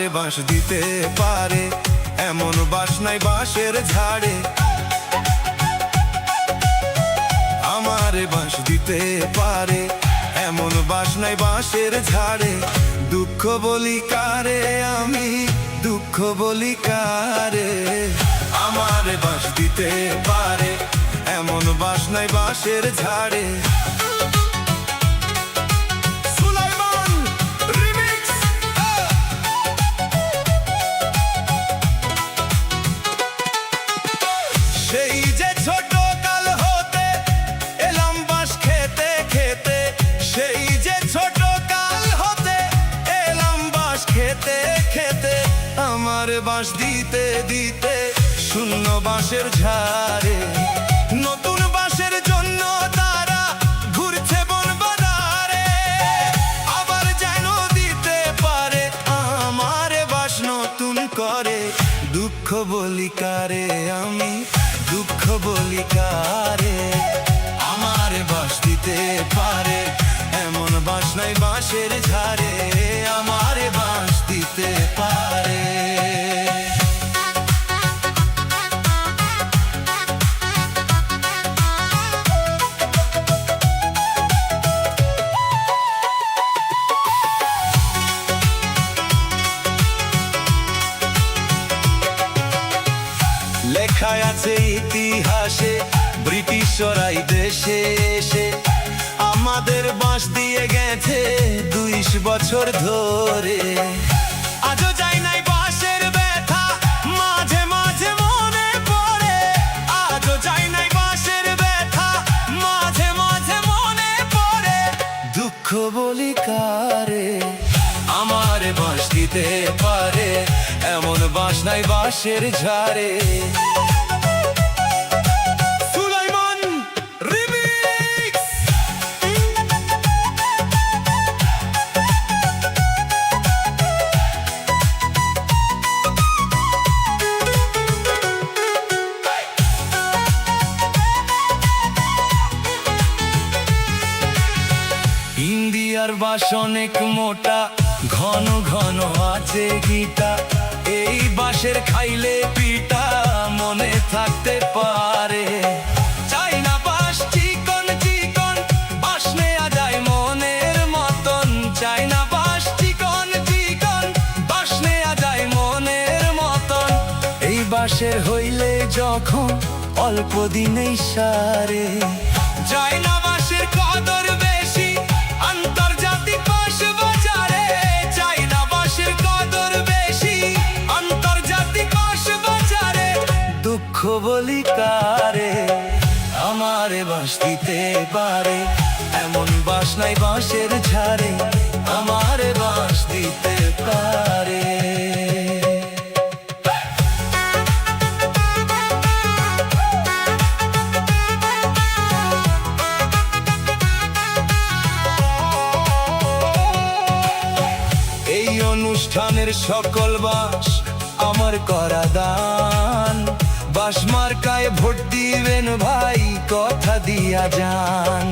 আমারে বাঁশ দিতে পারে, এমন বাঁশ নাই বাঁশের ঝাড়ে। আমারে বাঁশ দিতে পারে, এমন বাঁশ নাই বাঁশের ঝাড়ে। দুঃখ বলি কারে আমি, দুঃখ বলি কারে। আমারে বাঁশ দিতে পারে, এমন বাঁশ নাই বাঁশের ঝাড়ে। সেই যে ছোট কাল হতে এলাম বাঁশ খেতে খেতে, সেই যে ছোট কাল হতে এলাম বাঁশ খেতে খেতে। আমার বাঁশ দিতে দিতে শূন্য বাঁশের ঝাড়ে। নতুন বাঁশের জন্য তারা ঘুরছে বন বাজারে, আবার যেন দিতে পারে আমার বাঁশ নতুন করে। দুঃখ বলি কারে আমি, দুঃখ বলি কারে। আমার বাঁশ দিতে পারে, এমন বাঁশ নাই বাঁশের ঝাড়ে। আমার বাঁশ দিতে পারে। লেখা আছে ইতিহাসে ব্রিটিশরাই দেশে এসে আমাদের বাঁশ দিয়ে গেছে ২০ বছর ধরে। আজও যাই নাই বাঁশের ব্যথা, মাঝে মাঝে মনে পড়ে। আজও যাই নাই বাঁশের ব্যথা, মাঝে মাঝে মনে পড়ে। দুঃখ বলি কারে, আমার বাঁশ দিতে পারে, এমন বাঁশ নাই বাঁশের ঝাড়ে। সুলাইমান রিমিক্স। ইন্ডিয়ার বাঁশ অনেক মোটা, ঘন ঘন আছে গিটা। এই বাঁশের খাইলে পিটা মনে থাকতে পারে। চাইনা বাঁশ চিকন চিকন, বাঁশ নেয়া যায় মনের মতন। চাইনা বাঁশ চিকন চিকন, বাঁশ নেয়া যায় মনের মতন। এই বাঁশের হইলে যখন অল্প দিনেই সারে। চাইনা বাঁশের কদর বেশি আন্তর্জাতিক বাঁশ বাজারে। চাইনা বাঁশের কদর বেশি আন্তর্জাতিক বাঁশ বাজারে। দুঃখ বলি কারে, আমারে বাঁশ দিতে পারে, এমন বাঁশ নাই বাঁশের ঝাড়ে। আমারে বাঁশ দিতে পারে। এই অনুষ্ঠানের সকল বাঁশ আমার করা দান। বাঁশ মার্কায় ভোট দিবেন ভাই, কথা দিয়া যান।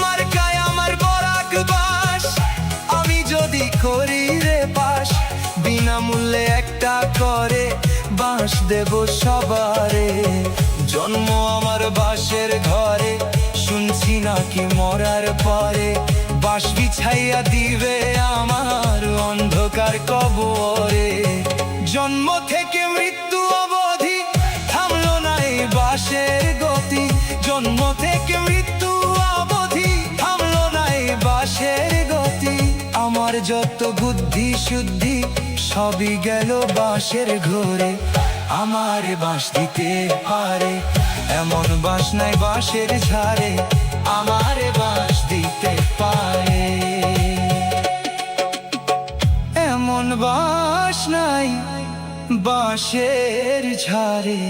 মার্কায় আমার বরাক বাঁশ, আমি যদি করি রে পাশ। বিনামূল্যে একটা করে বাঁশ দেব সবারে। জন্ম আমার বাঁশের ঘরে, শুনছি নাকি মরার পরে বাঁশ বিছাইয়া দিবে আমার অন্ধকার কবরে। জন্ম থেকে মৃত্যু অবধি থামলো না এই বাঁশের গতি। জন্ম থেকে মৃত্যু অবধি থামলো না এই বাঁশের গতি। আমার যত বুদ্ধি শুদ্ধি সবই গেল বাঁশের ঘরে। আমার বাঁশ দিতে পারে, এমন বাঁশ নাই বাঁশের ঝাড়ে। আমার বাঁশ দিতে পারে, এমন বাঁশ নাই বাঁশের ঝাড়ে।